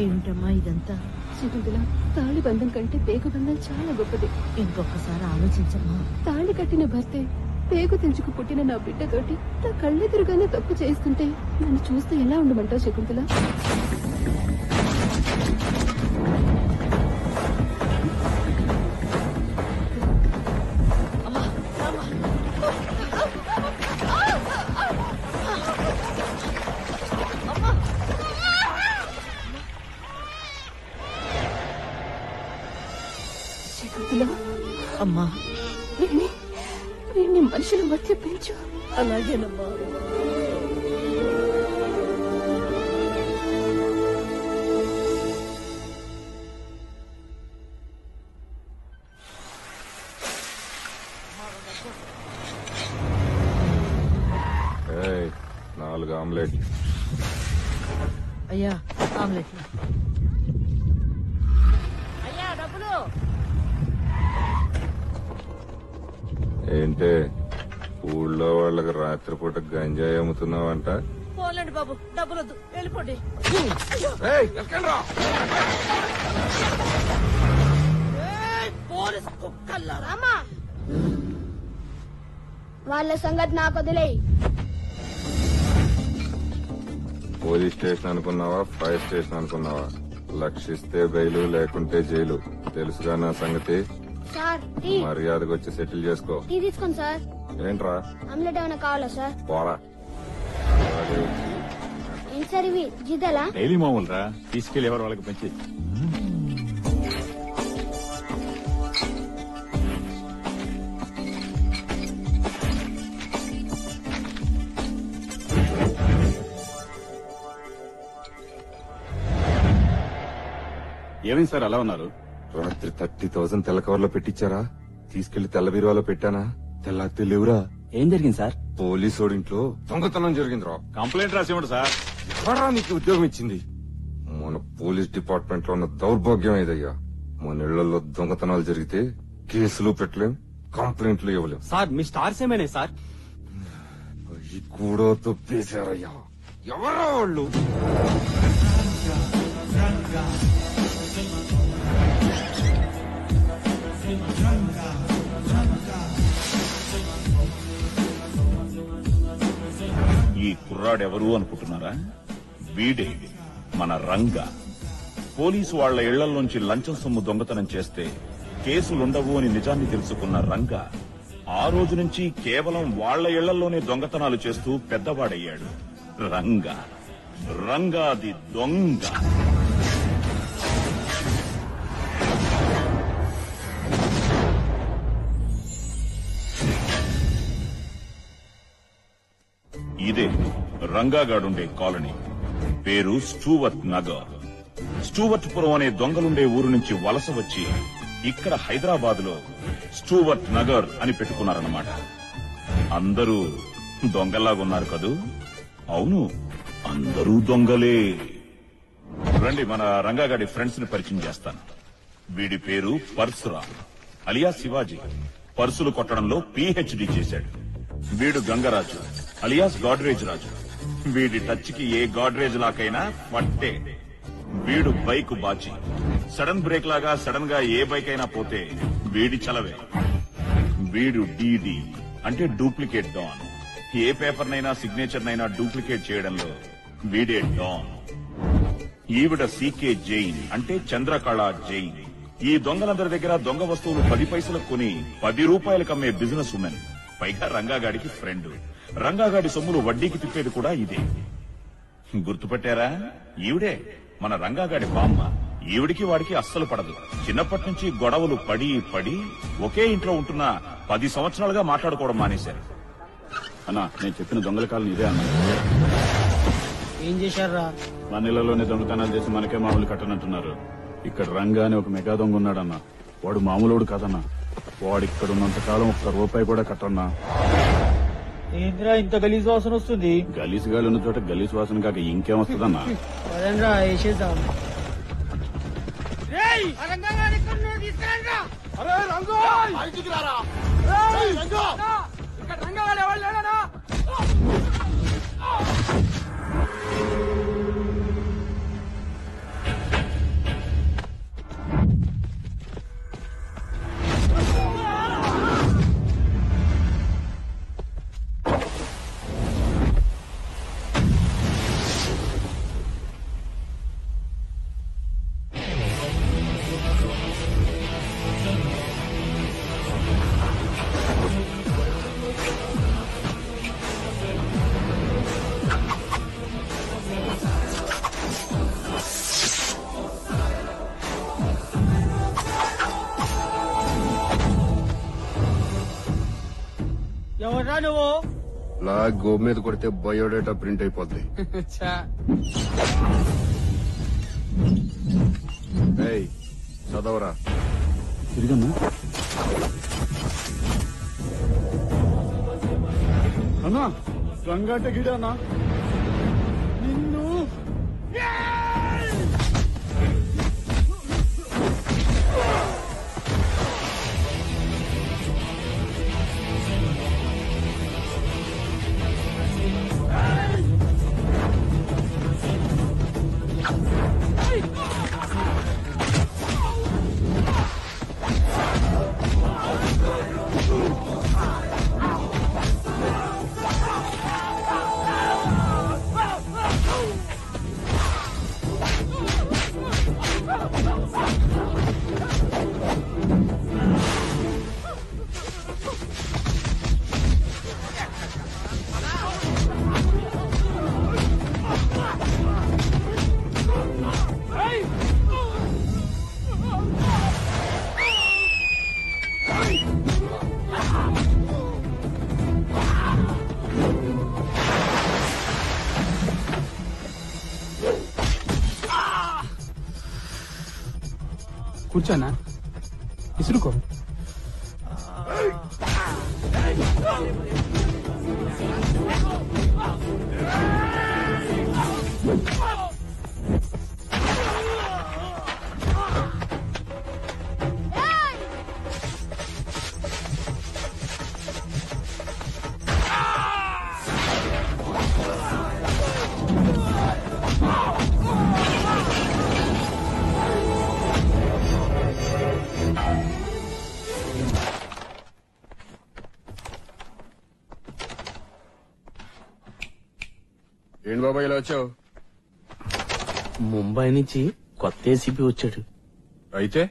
ఏమిటమ్మా ఇదంతా? శకుంతల, తాళి బంధం కంటే పేగు బంధం చాలా గొప్పది. ఇంకొకసారి ఆలోచించమ్మా. తాళి కట్టిన భర్తే పేగు తెంచుకు పుట్టిన నా బిడ్డతోటి నా కళ్ళెదురుగానే తప్పు చేస్తుంటే నన్ను చూస్తే ఎలా ఉండమంటావు శకుంతల? అమ్మా, వీడిని మనుషుల మధ్య పెంచు. అలాగేనమ్మా. నాలుగు ఆమ్లెట్. అయ్యా ఆమ్లెట్. అయ్యా డబ్బులు. ఏంటే ఊళ్ళో వాళ్ళకి రాత్రిపూట గంజాయి అమ్ముతున్నావంట? పోలేండి బాబు, డబ్బులొద్దు, వెళ్ళిపోండి. పోలీసు కుక్కల్లారా! వాళ్ళ సంగతి నాకు వదిలేయి. పోలీస్ స్టేషన్ అనుకున్నావా, ఫైర్ స్టేషన్ అనుకున్నావా? లక్షిస్తే బెయిలు, లేకుంటే జైలు. తెలుసుగా నా సంగతి. సార్ మర్యాదకు వచ్చి సెటిల్ చేసుకో. టీ తీసుకోండి సార్. ఏంట్రా ఆమ్లెట్ ఏమైనా కావాలా సార్? పోరా. ఏం సార్ ఇవి జిద్దలా? డైలీ మామూలు రా, తీసుకెళ్లి ఎవరు వాళ్ళకి పంచి. ఏమైంది సార్ అలా ఉన్నారు? రాత్రి 30,000 తెల్ల కవర్లో పెట్టించారా? తీసుకెళ్లి తెల్ల బీరువాలో పెట్టానా? తెల్లారితే లేవురా. ఏం జరిగింది సార్? పోలీసోడింట్లో దొంగతనం జరిగిందిరా. కంప్లైంట్ రాసేవాడు సార్. ఎవరా నీకు ఉద్యోగం ఇచ్చింది? మన పోలీస్ డిపార్ట్మెంట్ లో ఉన్న దౌర్భాగ్యం ఏదయ్యా. మన ఇళ్లలో దొంగతనాలు జరిగితే కేసులు పెట్టలేం, కంప్లైంట్లు ఇవ్వలేం. సార్ మీ స్టార్స్ ఏమైనా సార్? అవి కూడా తప్పేశారయ్యా. ఎవరా వాళ్ళు? ఈ కుర్రాడెవరు అనుకుంటున్నారా? వీడే మన రంగా. పోలీసు వాళ్ల ఇళ్లలోంచి లంచం సొమ్ము దొంగతనం చేస్తే కేసులుండవు అని నిజాన్ని తెలుసుకున్న రంగా ఆ రోజు నుంచి కేవలం వాళ్ల ఇళ్లలోనే దొంగతనాలు చేస్తూ పెద్దవాడయ్యాడు. రంగాది దొంగ. ఇదే రంగాగాడుండే కాలనీ. పేరు స్టూవర్ట్ నగర్. స్టూవర్ట్పురం అనే దొంగలుండే ఊరు నుంచి వలస వచ్చి ఇక్కడ హైదరాబాద్ లో స్టూవర్ట్ నగర్ అని పెట్టుకున్నారన్నమాట. అందరూ దొంగల్లాగున్నారు కదూ? అవును, అందరూ దొంగలే. రండి, మన రంగాగాడి ఫ్రెండ్స్ ని పరిచయం చేస్తాను. వీడి పేరు పరశురామ్ అలియా శివాజీ. పర్సులు కొట్టడంలో PhD చేశాడు. వీడు గంగరాజు అలియాస్ గాడ్రేజ్ రాజు. వీడి టచ్ కి ఏ గాడ్రేజ్ లాకైనా పట్టే. వీడు బైక్ బాచి. సడన్ బ్రేక్ లాగా సడన్ గా ఏ బైక్ అయినా పోతే వీడి చలవే. వీడు DD అంటే డూప్లికేట్ డాన్. ఏ పేపర్ నైనా సిగ్నేచర్ నైనా డూప్లికేట్ చేయడంలో వీడే డాన్. ఈవిడ CK జైన్ అంటే చంద్రకళ జైన్. ఈ దొంగలందరి దగ్గర దొంగ వస్తువులు 10 పైసలకు కొని 10 రూపాయలకు అమ్మే బిజినెస్ ఉమెన్. పైగా రంగాగాడికి ఫ్రెండ్. రంగాగాడి సొమ్ములు వడ్డీకి తిప్పేది కూడా ఇదే. గుర్తుపట్టారా? ఈవిడే మన రంగాగాడి బామ్మ. ఈవిడికి వాడికి అస్సలు పడదు. చిన్నప్పటి నుంచి గొడవలు పడి పడి ఒకే ఇంట్లో ఉంటున్న 10 సంవత్సరాలుగా మాట్లాడుకోవడం మానేశారు. అన్నా, నేను చెప్పిన దొంగల కాలం ఇదే అన్నా. ఏం చేశారా? మన ఇళ్లలోనే దొంగతనాలు చేసి మనకే మామూలు కట్టనంటున్నారు. ఇక్కడ రంగా అని ఒక మెగా దొంగ ఉన్నాడన్నా. వాడు మామూలుడు కాదన్నా. వాడిక్కడ ఉన్నంత కాలం ఒక్క రూపాయి కూడా కట్టన్నా. ఏంద్రా ఇంత గలీజ్ వాసన వస్తుంది? గలీజ్ గాలి ఉన్న చోట గలీజ్ వాసన కాక ఇంకేమొస్తుందన్నా? అదనరా వేసేద్దాం. నువ్వు లా గో మీద కొడితే బయోడేటా ప్రింట్ అయిపోద్ది. ఏయ్, చదవరా. తిరిగమ్మా. అన్నా గంగాట గిడానా నిన్ను కూర్చోనా ఇసురుకో. ఏంటి బాబా ఇలా వచ్చావు? ముంబై నుంచి కొత్త ఏసీపీ వచ్చాడు. అయితే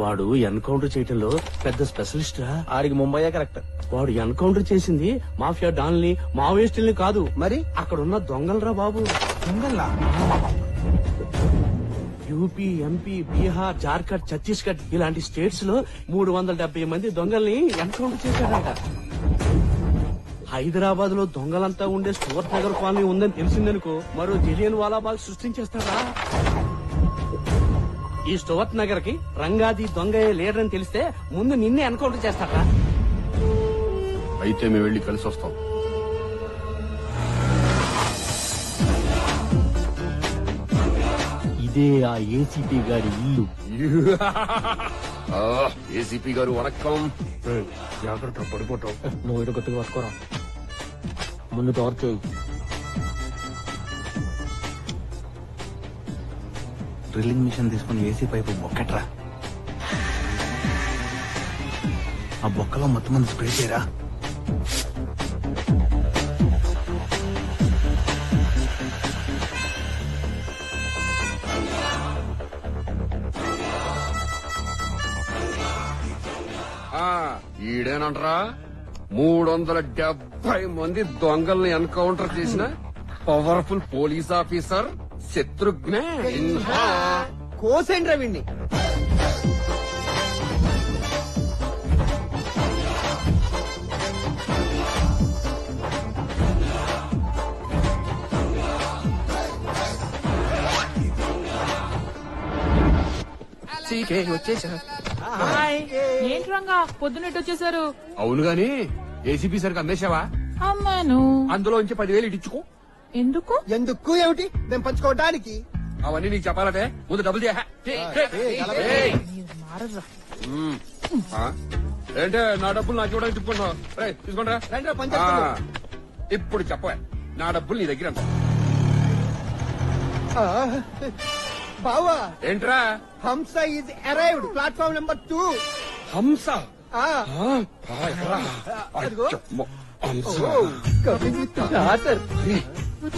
వాడు ఎన్కౌంటర్ చేయటంలో పెద్ద స్పెషలిస్ట్ రా. ఆడికి ముంబైయే కరెక్ట్. వాడు ఎన్కౌంటర్ చేసింది మాఫియా డాన్లని మావోయిస్టుల్ని కాదు, మరి అక్కడున్న దొంగలరా బాబు. దొంగల్లా? యూపీ, ఎంపీ, బీహార్, జార్ఖండ్, ఛత్తీస్గఢ్ ఇలాంటి స్టేట్స్ లో 370 మంది దొంగల్ని ఎన్కౌంటర్ చేశాడట. హైదరాబాద్ లో దొంగలంతా ఉండే స్టూవర్ట్ నగర్ కాలనీ ఉందని తెలిసిందనుకో మరో జలియన్ వాలాబాగ్ సృష్టించేస్తాడా. ఈ స్టూవర్ట్ నగర్ కి రంగాది దొంగయ్య లీడర్ అని తెలిస్తే ముందు నిన్నే ఎన్కౌంటర్ చేస్తాడా. అయితే మేము వెళ్ళి కలిసి వస్తాం. ఇదే ఆ ఏసీపీ గారి ఇల్లు. ఏసీపీ గారు వణక్కం. జాగ్రత్త పడిపోతావు. నువ్వు ఇటు గట్టిగా పట్టుకోరా. ముందు టార్చ్ చేయి. డ్రిల్లింగ్ మిషన్ తీసుకుని ఏసీ పైపు బొక్కట్రా. ఆ బొక్కలో మొత్తం మంది స్ప్రే చేయరా. ఈడేనంటరా 370 మంది దొంగల్ని ఎన్కౌంటర్ చేసిన powerful police officer Shatrughna Sinha. కోసేంద్ర విండి. వచ్చేసా. ఏంటి రంగా పొద్దున్నట్టు వచ్చేసారు? అవును గాని ఏసీపీ సరికి అందేశావా? అమ్మాను. అందులో నుంచి 10,000 ఇచ్చుకో. ఎందుకు? ఎందుకు ఏమిటి? మేము పంచుకోవడానికి. అవన్నీ నీకు చెప్పాలంటే ముందు డబ్బులు ఏంటే నా డబ్బులు నాకు ఇవ్వడానికి తిప్పుకున్నావు. తీసుకుంటా. ఇప్పుడు చెప్ప నా డబ్బులు నీ దగ్గర. బావా ఏంట్రా? హంస ఈజ్ అరైవ్డ్ ప్లాట్ఫామ్ నెంబర్ 2. హంస?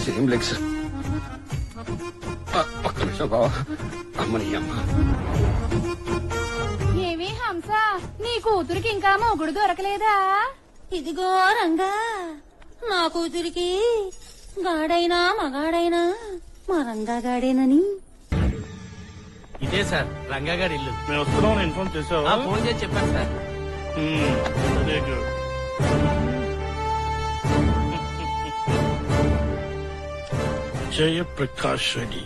Same legs. ఒక్క నిమిషం బావా. అమ్మని అమ్మ. ఏమి హంస, నీ కూతురికి ఇంకా మొగుడు దొరకలేదా? ఇదిగో రంగా, నా కూతురికి గాడైనా మగాడైనా మా రంగాగాడేనని. ఇదే సార్ రంగాగాడి ఇల్లు. మేము వస్తున్నాం ఇన్ఫార్మ్ చేసావా? ఫోన్ చేసి చెప్పాను సార్. జయప్రకాష్ రెడ్డి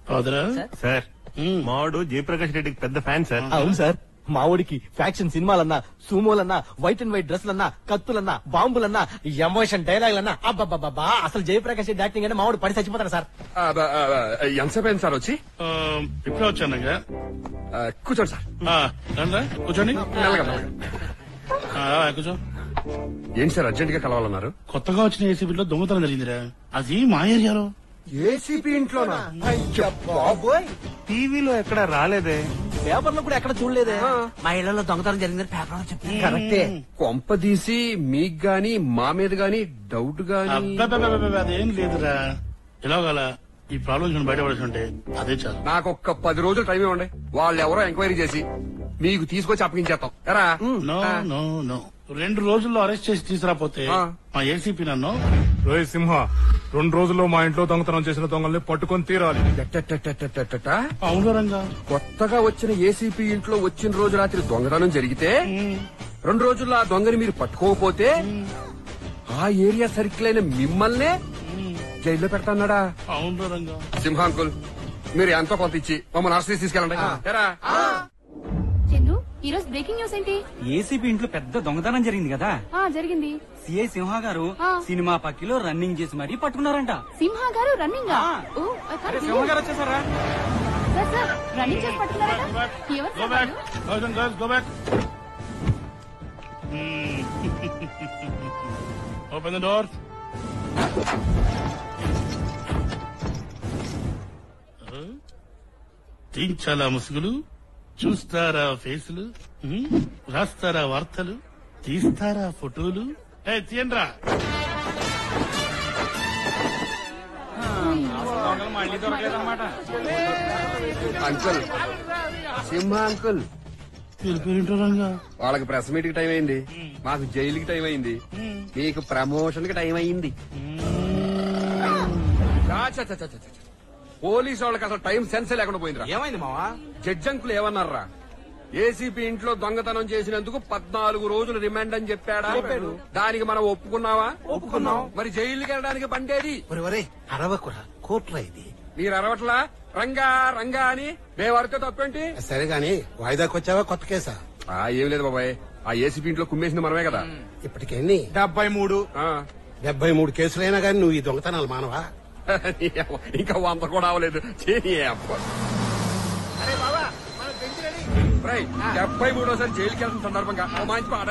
ఫాదరా సార్ మావాడు జయప్రకాష్ రెడ్డికి పెద్ద ఫ్యాన్ సార్. అవును సార్, మా ఊడికి ఫ్యాక్షన్ సినిమాలన్నా, సూమోలన్నా, వైట్ అండ్ వైట్ డ్రెస్లన్నా, కత్తులన్నా, బాంబులన్నా, ఎమోషన్ డైలాగులన్నా, అబ్బబ్బబ్బా అసలు జయప్రకాష్ రెడ్డి యాక్టింగ్ అంటే మావాడు పడి చచ్చిపోతాడు సార్. ఎంతసేపు అయింది సార్ వచ్చి? ఇప్పుడే వచ్చానగా. కూర్చోండి సార్. కూర్చోండి. కూర్చో. ఏంటి సార్ అర్జెంట్ గా కలవాలన్నారు? కొత్తగా వచ్చిన ఏసీబీలో దొంగతనం జరిగిందిరా. అది మా ఏరియాలో. ఏసీపీ ఇంట్లోనా? టీవీలో ఎక్కడ రాలేదే, పేపర్లో కూడా ఎక్కడ చూడలేదే. మా ఇళ్లలో దొంగతనం జరిగిందని పేపర్ చెప్పింది. కరెక్టే. కొంపదీసి మీకు గాని మా మీద గాని డౌట్ గాని? అదేం లేదురా. ఎలాగల ఈ ప్రాబ్లం బయటపడుతుంటే అదే చాలు. నాకు ఒక్క 10 రోజులు టైం ఇవ్వండి. వాళ్ళు ఎవరో ఎంక్వైరీ చేసి మీకు తీసుకొచ్చి అప్పగించేస్తాం. ఎరా? నో నో నో, 2 రోజుల్లో అరెస్ట్ చేసి తీసుకురాపోతే మా ఏసీపీ నన్ను రోహిత్ సింహ 2 రోజుల్లో మా ఇంట్లో దొంగతనం చేసిన దొంగల్ని పట్టుకొని తీరాలి. అవును రంగా. కొత్తగా వచ్చిన ఏసీపీ ఇంట్లో వచ్చిన రోజు రాత్రి దొంగతనం జరిగితే 2 రోజుల్లో ఆ దొంగని మీరు పట్టుకోకపోతే ఆ ఏరియా సర్కిల్ అయిన మిమ్మల్నే జైల్లో పెడతాన్నాడా? అవును రంగా. సింహ అంకుల్, మీరు ఎంతో కొంత ఇచ్చి మమ్మల్ని అరెస్ట్ చేసి తీసుకెళ్ళండి. ఎరా? చందు, ఈ రోజు బ్రేకింగ్ న్యూస్ ఏంటి? ఏసీపీ ఇంట్లో పెద్ద దొంగతనం జరిగింది కదా. జరిగింది. సిఐ సింహ గారు సినిమా పక్కిలో రన్నింగ్ చేసి మరీ పట్టుకున్నారంట. సింహ గారు రన్నింగ్ సింహ గారు వచ్చేసారా? రన్నింగ్ చేసి పట్టుకున్నారట. Open the door. తీయించాలా ముసుగులు, చూస్తారా ఫేసులు, రాస్తారా వార్తలు, తీస్తారా ఫోటోలు. తీయండ్రా. మళ్ళీ దొరకలేదన్నమాట. అంకుల్, సింహ అంకుల్, రంగా వాళ్ళకి ప్రెస్ మీట్ కి టైం అయింది, మాకు జైలుకి టైం అయింది, మీకు ప్రమోషన్ కి టైం అయింది. పోలీసు వాళ్ళకి అసలు టైం సెన్స్ లేకుండా పోయిందిరా. ఏమైంది మావా? Judge uncle ఏమన్నారా? ఏసీపీ ఇంట్లో దొంగతనం చేసినందుకు 14 రోజులు రిమాండ్ అని చెప్పాడా? దానికి మనం ఒప్పుకున్నావా? ఒప్పుకున్నాం. మరి జైలుకి వెళ్ళడానికి బండేది. అరవకురా, కోట్రా ఇది. మీరు అరవట్లా రంగా రంగా అని మేమడితే తప్పేంటి? సరే గాని వాయిదాకి వచ్చావా కొత్త కేసా? ఏం లేదు బాబాయ్, ఆ ఏసీపీ ఇంట్లో కుమ్మేసింది మనమే కదా. ఇప్పటికెన్ని? 73. 73 కేసులైనా గాని నువ్వు ఈ దొంగతనాలు మానవా? ఇంకా 100 కూడా అవలేదు. 73 జైలుకి వెళ్తున్న సందర్భంగా మంచి పాట